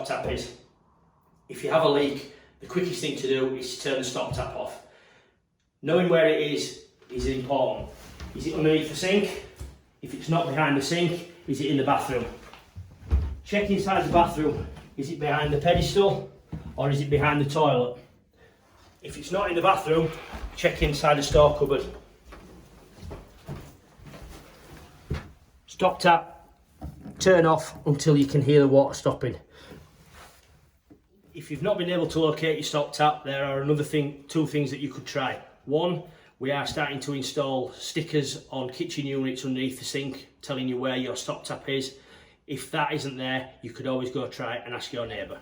stop tap is. If you have a leak, the quickest thing to do is to turn the stop tap off. Knowing where it is important. Is it underneath the sink? If it's not behind the sink, is it in the bathroom? Check inside the bathroom. Is it behind the pedestal or is it behind the toilet? If it's not in the bathroom, check inside the store cupboard. Stop tap, turn off until you can hear the water stopping. If you've not been able to locate your stop tap, there are two things that you could try. One, we are starting to install stickers on kitchen units underneath the sink telling you where your stop tap is. If that isn't there, you could always go try it and ask your neighbour.